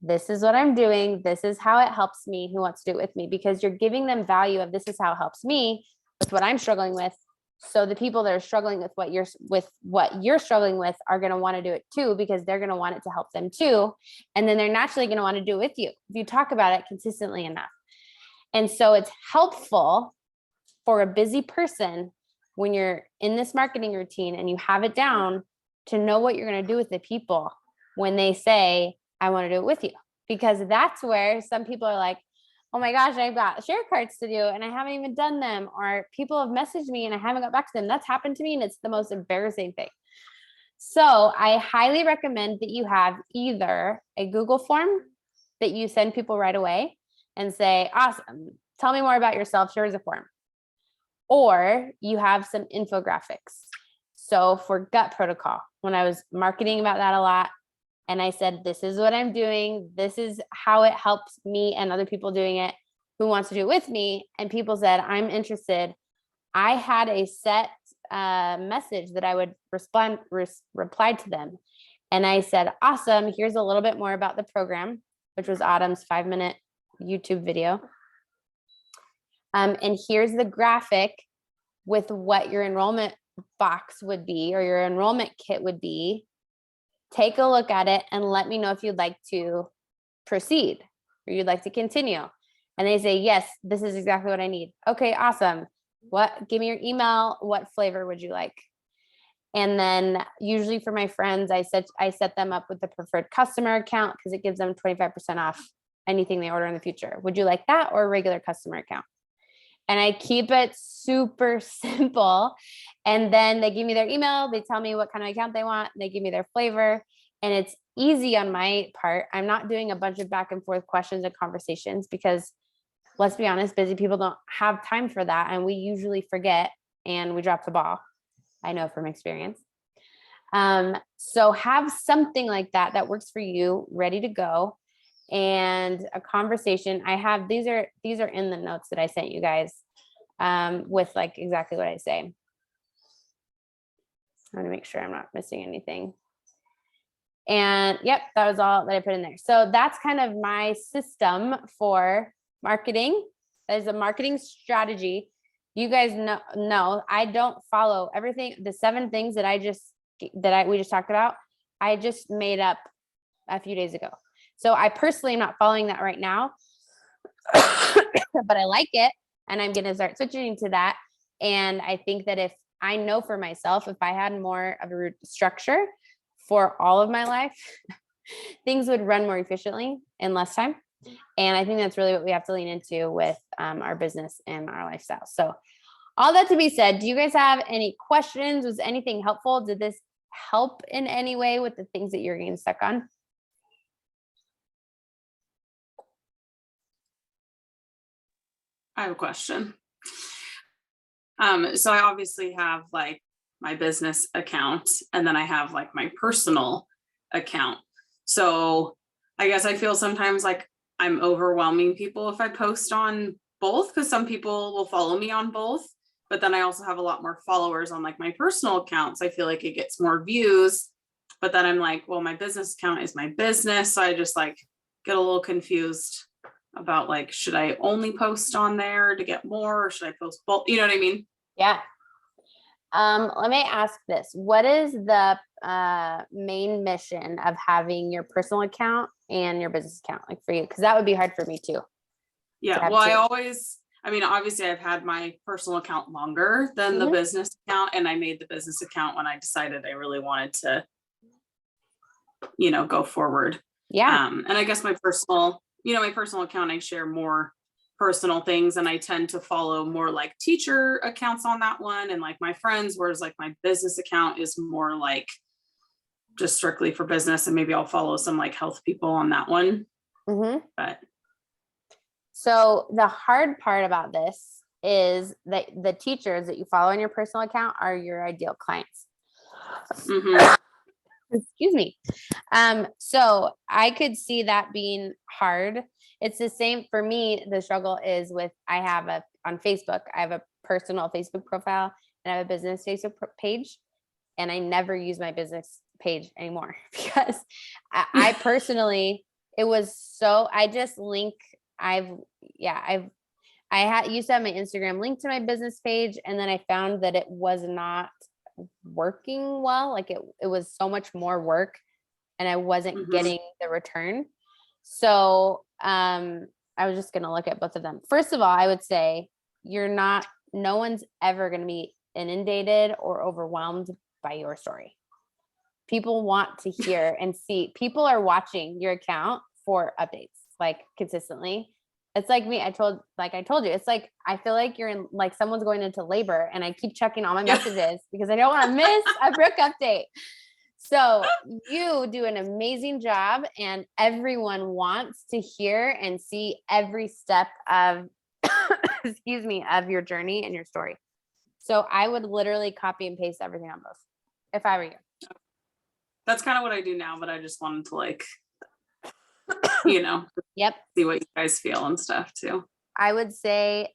[SPEAKER 1] this is what I'm doing. This is how it helps me. Who wants to do it with me? Because you're giving them value of, this is how it helps me with what I'm struggling with. So the people that are struggling with what you're struggling with are going to want to do it too, because they're going to want it to help them too. And then they're naturally going to want to do it with you if you talk about it consistently enough. And so it's helpful for a busy person when you're in this marketing routine and you have it down to know what you're going to do with the people when they say, I want to do it with you, because that's where some people are like, oh my gosh, I've got share cards to do and I haven't even done them, or people have messaged me and I haven't got back to them. That's happened to me and it's the most embarrassing thing. So I highly recommend that you have either a Google form that you send people right away and say, awesome, tell me more about yourself. Here's a form. Or you have some infographics. So for gut protocol, when I was marketing about that a lot, and I said, this is what I'm doing. This is how it helps me and other people doing it. Who wants to do it with me? And people said, I'm interested. I had a set message that I would reply to them. And I said, awesome. Here's a little bit more about the program, which was Autumn's 5-minute YouTube video. And here's the graphic with what your enrollment box would be, or your enrollment kit would be. Take a look at it and let me know if you'd like to proceed or you'd like to continue. And they say, yes, this is exactly what I need. Okay, awesome. Give me your email. What flavor would you like? And then usually for my friends, I set them up with the preferred customer account because it gives them 25% off anything they order in the future. Would you like that or a regular customer account? And I keep it super simple. And then they give me their email. They tell me what kind of account they want. They give me their flavor. And it's easy on my part. I'm not doing a bunch of back and forth questions and conversations because, let's be honest, busy people don't have time for that. And we usually forget and we drop the ball. I know from experience. So have something like that works for you, ready to go. And a conversation I have, these are in the notes that I sent you guys, with like exactly what I say. I want to make sure I'm not missing anything. And yep, that was all that I put in there. So that's kind of my system for marketing. There's a marketing strategy. You guys know I don't follow everything. The 7 things that we just talked about, I just made up a few days ago. So I personally am not following that right now, but I like it. And I'm going to start switching to that. And I think that if I know for myself, if I had more of a structure for all of my life, things would run more efficiently in less time. And I think that's really what we have to lean into with our business and our lifestyle. So all that to be said, do you guys have any questions? Was anything helpful? Did this help in any way with the things that you're getting stuck on?
[SPEAKER 3] I have a question. So I obviously have like my business account, and then I have like my personal account. So I guess I feel sometimes like I'm overwhelming people if I post on both, because some people will follow me on both, but then I also have a lot more followers on like my personal accounts. I feel like it gets more views, but then I'm like, well, my business account is my business. So I just like get a little confused about like, should I only post on there to get more, or should I post both? You know what I mean?
[SPEAKER 1] Yeah. Let me ask this. What is the main mission of having your personal account and your business account, like for you? Because that would be hard for me too.
[SPEAKER 3] Yeah. Well, obviously I've had my personal account longer than the business account, and I made the business account when I decided I really wanted to, go forward.
[SPEAKER 1] Yeah.
[SPEAKER 3] And I guess my personal account, I share more personal things, and I tend to follow more like teacher accounts on that one and like my friends, whereas like my business account is more like just strictly for business, and maybe I'll follow some like health people on that one. But
[SPEAKER 1] so the hard part about this is that the teachers that you follow in your personal account are your ideal clients. Excuse me. So I could see that being hard. It's the same for me. The struggle is with, on Facebook, I have a personal Facebook profile and I have a business Facebook page, and I never use my business page anymore because I personally, I just link, used to have my Instagram linked to my business page, and then I found that it was not working well. Like it was so much more work and I wasn't getting the return. So I was just going to look at both of them. First of all, I would say no one's ever going to be inundated or overwhelmed by your story. People want to hear and see. People are watching your account for updates, like consistently. It's like me. I told you, it's like, I feel like you're in, like someone's going into labor, and I keep checking all my messages because I don't want to miss a Brooke update. So you do an amazing job, and everyone wants to hear and see every step of, of your journey and your story. So I would literally copy and paste everything on both if I were you.
[SPEAKER 3] That's kind of what I do now, but I just wanted to like, see what you guys feel and stuff too.
[SPEAKER 1] I would say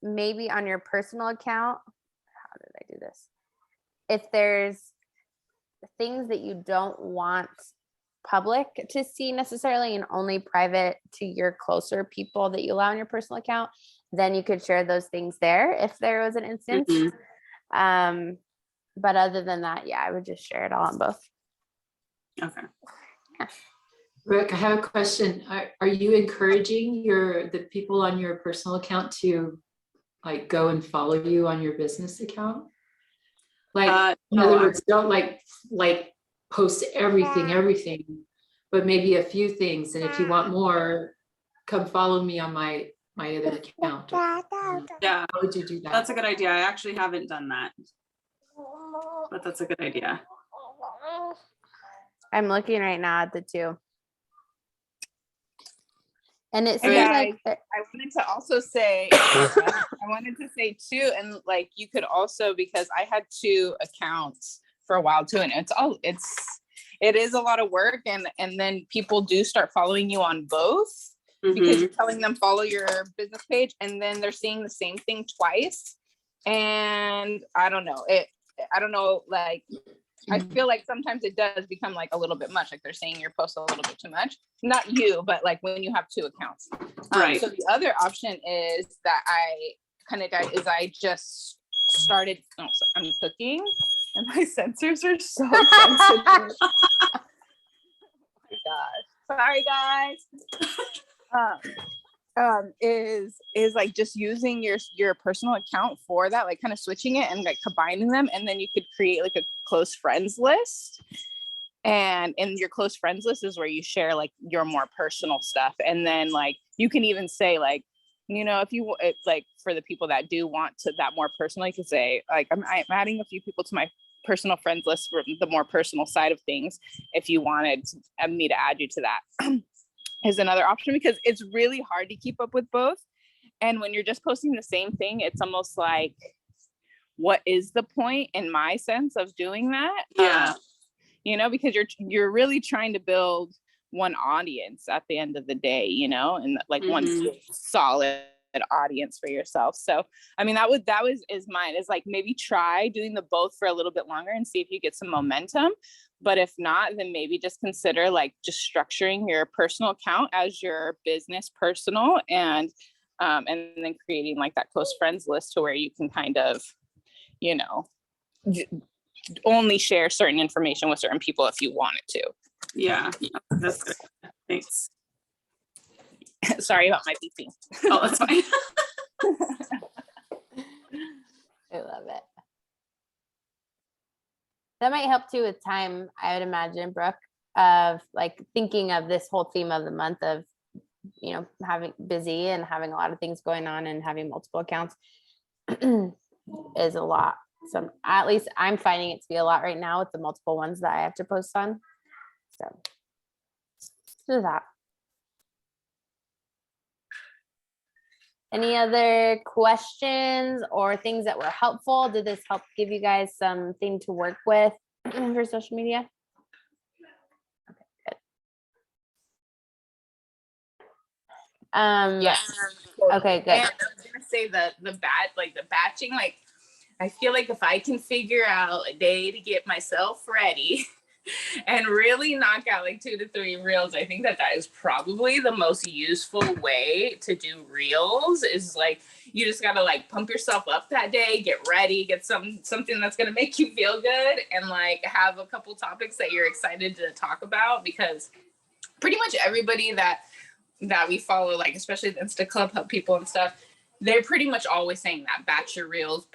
[SPEAKER 1] maybe on your personal account, how did I do this? If there's things that you don't want public to see necessarily and only private to your closer people that you allow on your personal account, then you could share those things there if there was an instance. But other than that, I would just share it all on both.
[SPEAKER 3] Okay.
[SPEAKER 1] Yeah.
[SPEAKER 2] Rick, I have a question. Are you encouraging the people on your personal account to like go and follow you on your business account? Like, in other words, don't like post everything, but maybe a few things. And if you want more, come follow me on my other account.
[SPEAKER 3] Yeah.
[SPEAKER 2] How would you do that?
[SPEAKER 3] That's a good idea. I actually haven't done that, but that's a good idea.
[SPEAKER 1] I'm looking right now at the two. And it seems like
[SPEAKER 4] I wanted to also say, I wanted to say too, and like you could also, because I had 2 accounts for a while too. And it is a lot of work. And then people do start following you on both because you're telling them follow your business page, and then they're seeing the same thing twice. And I don't know, like, I feel like sometimes it does become like a little bit much, like they're saying your post a little bit too much. Not you, but like when you have 2 accounts.
[SPEAKER 3] Right.
[SPEAKER 4] So the other option is that I kind of got, is I just started, I'm cooking and my sensors are so sensitive. Oh my gosh. Sorry guys. Is like just using your personal account for that, like kind of switching it and like combining them, and then you could create like a close friends list, and in your close friends list is where you share like your more personal stuff. And then like you can even say like, you know, if you like for the people that do want to that more personal, you could say like I'm adding a few people to my personal friends list for the more personal side of things, if you wanted me to add you to that. Is another option, because it's really hard to keep up with both. And when you're just posting the same thing, it's almost like, what is the point in my sense of doing that?
[SPEAKER 3] Yeah.
[SPEAKER 4] You know, because you're really trying to build one audience at the end of the day, you know, and like one solid audience for yourself. So, I mean, that is mine, is like maybe try doing the both for a little bit longer and see if you get some momentum. But if not, then maybe just consider like just structuring your personal account as your business personal, and then creating like that close friends list to where you can kind of, you know, only share certain information with certain people if you wanted to.
[SPEAKER 3] Yeah, that's good. Thanks.
[SPEAKER 4] Sorry about my beeping.
[SPEAKER 3] Oh, that's fine.
[SPEAKER 1] I love it. That might help too with time, I would imagine, Brooke, of like thinking of this whole theme of the month of, you know, having busy and having a lot of things going on and having multiple accounts is a lot. So at least I'm finding it to be a lot right now with the multiple ones that I have to post on. So do that. Any other questions or things that were helpful? Did this help give you guys something to work with for social media? Okay, good.
[SPEAKER 4] Yes.
[SPEAKER 1] Okay, good.
[SPEAKER 4] And I was gonna say the batching, like I feel like if I can figure out a day to get myself ready and really knock out like 2 to 3 reels, I think that is probably the most useful way to do reels. Is like, you just gotta like pump yourself up that day, get ready, get something that's gonna make you feel good, and like have a couple topics that you're excited to talk about, because pretty much everybody that we follow, like especially the Insta Club Hub people and stuff, they're pretty much always saying that batch your reels,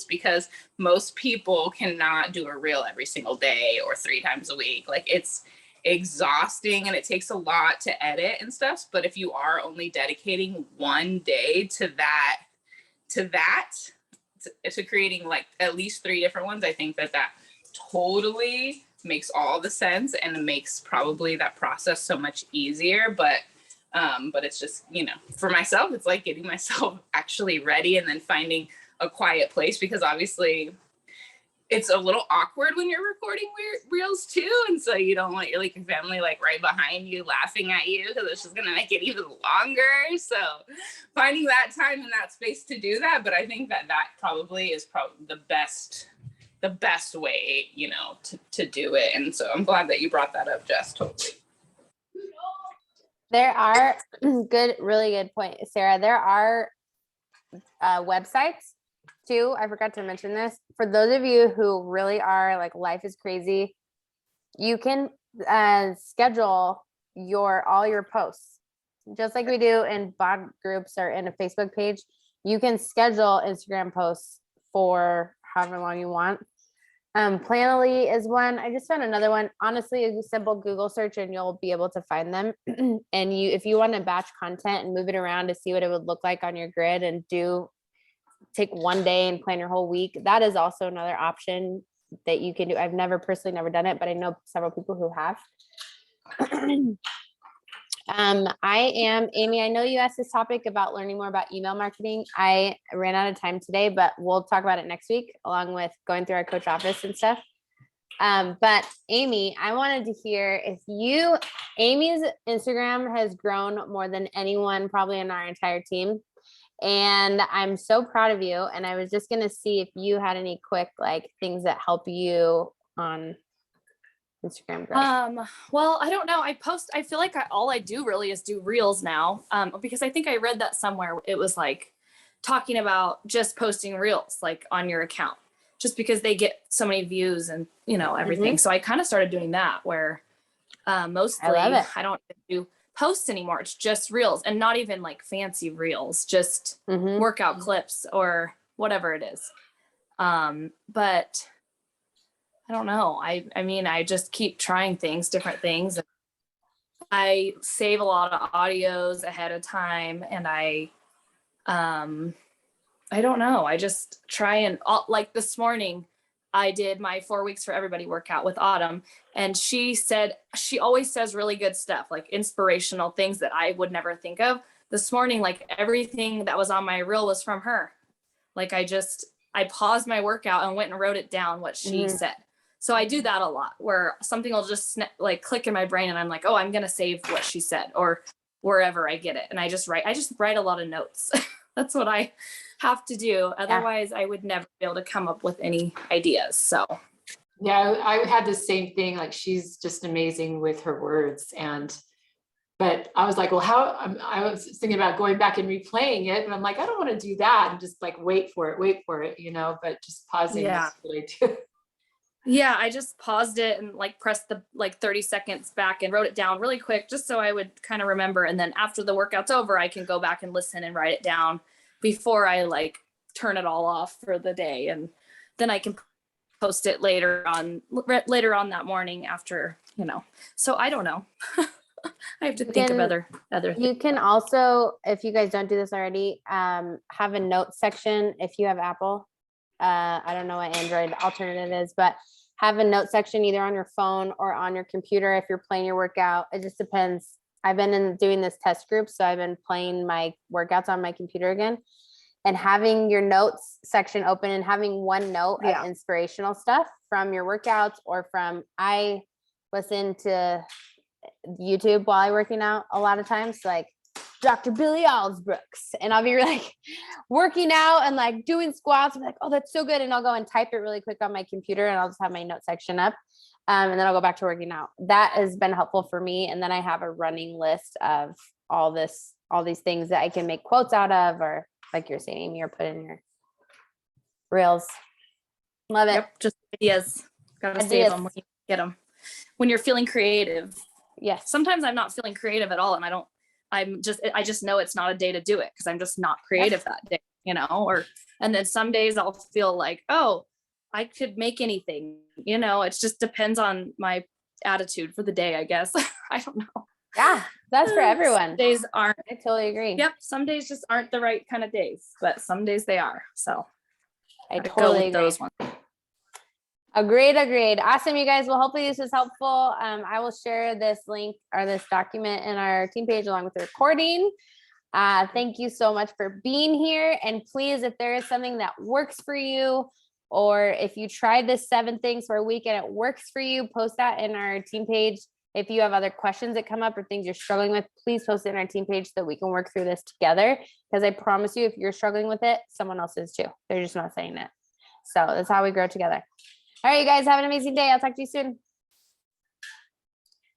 [SPEAKER 4] because most people cannot do a reel every single day or 3 times a week. Like it's exhausting and it takes a lot to edit and stuff. But if you are only dedicating one day to creating like at least 3 different ones, I think that totally makes all the sense and makes probably that process so much easier. But it's just, you know, for myself, it's like getting myself actually ready and then finding a quiet place, because obviously it's a little awkward when you're recording reels too. And so you don't want your family like right behind you laughing at you, because it's just going to make it even longer. So finding that time and that space to do that. But I think that probably is the best way, you know, to do it. And so I'm glad that you brought that up, Jess. Totally.
[SPEAKER 1] There are really good point, Sarah. There are websites too. I forgot to mention this. For those of you who really are like, life is crazy, you can schedule all your posts, just like we do in bot groups or in a Facebook page. You can schedule Instagram posts for however long you want. Planoly is one. I just found another one. Honestly, a simple Google search and you'll be able to find them. And if you want to batch content and move it around to see what it would look like on your grid and take one day and plan your whole week, that is also another option that you can do. I've personally never done it, but I know several people who have. I am Amy. I know you asked this topic about learning more about email marketing. I ran out of time today, but we'll talk about it next week, along with going through our coach office and stuff. But Amy, I wanted to hear if Amy's Instagram has grown more than anyone probably in our entire team. And I'm so proud of you. And I was just going to see if you had any quick, like, things that help you on Instagram growth.
[SPEAKER 5] Well, I don't know. I feel like all I do really is do reels now. Because I think I read that somewhere. It was like talking about just posting reels like on your account, just because they get so many views and, you know, everything. So I kind of started doing that where, mostly I don't do posts anymore. It's just reels, and not even like fancy reels, just workout clips or whatever it is. But I don't know. I mean, I just keep trying different things. I save a lot of audios ahead of time, and I don't know. I just try and like this morning, I did my 4 weeks for everybody workout with Autumn. And she always says really good stuff, like inspirational things that I would never think of. This morning, like everything that was on my reel was from her. Like I paused my workout and went and wrote it down what she said. So I do that a lot, where something will just like click in my brain and I'm like, oh, I'm going to save what she said, or wherever I get it. And I just write a lot of notes. That's what I have to do. Otherwise I would never be able to come up with any ideas. So
[SPEAKER 2] yeah, I had the same thing. Like she's just amazing with her words. But I was like, well, I was thinking about going back and replaying it. And I'm like, I don't want to do that. And just like, wait for it, you know, but just pausing.
[SPEAKER 5] Yeah.
[SPEAKER 2] That's what I do.
[SPEAKER 5] Yeah, I just paused it and like pressed the like 30 seconds back and wrote it down really quick, just so I would kind of remember. And then after the workout's over, I can go back and listen and write it down before I like turn it all off for the day. And then I can post it later on that morning after, you know. So I don't know. I have to think of other things.
[SPEAKER 1] You can also, if you guys don't do this already, have a note section if you have Apple. I don't know what Android alternative is, but have a note section either on your phone or on your computer if you're playing your workout. It just depends. I've been doing this test group, so I've been playing my workouts on my computer again, and having your notes section open and having one note of inspirational stuff from your workouts or from, I listen to YouTube while I'm working out a lot of times, like Dr. Billy Alsbrooks, and I'll be like working out and like doing squats. I'm like, oh, that's so good. And I'll go and type it really quick on my computer, and I'll just have my note section up. And then I'll go back to working out. That has been helpful for me. And then I have a running list of all these things that I can make quotes out of, or like you're saying, Amy, or put in your reels. Love it.
[SPEAKER 5] Yep, just ideas. Gotta save them when you get them. When you're feeling creative.
[SPEAKER 1] Yes.
[SPEAKER 5] Sometimes I'm not feeling creative at all, and I just know it's not a day to do it because I'm just not creative that day, you know, and then some days I'll feel like, oh, I could make anything, you know. It just depends on my attitude for the day, I guess. I don't know.
[SPEAKER 1] Yeah, that's for everyone.
[SPEAKER 5] Some days aren't.
[SPEAKER 1] I totally agree.
[SPEAKER 5] Yep. Some days just aren't the right kind of days, but some days they are. So
[SPEAKER 1] I totally agree.
[SPEAKER 5] Those ones.
[SPEAKER 1] Agreed. Awesome, you guys. Well, hopefully this was helpful. I will share this link or this document in our team page along with the recording. Thank you so much for being here. And please, if there is something that works for you, or if you tried this 7 things for a week and it works for you, post that in our team page. If you have other questions that come up or things you're struggling with, please post it in our team page so that we can work through this together. Because I promise you, if you're struggling with it, someone else is too. They're just not saying it. So that's how we grow together. All right, you guys, have an amazing day. I'll talk to you soon.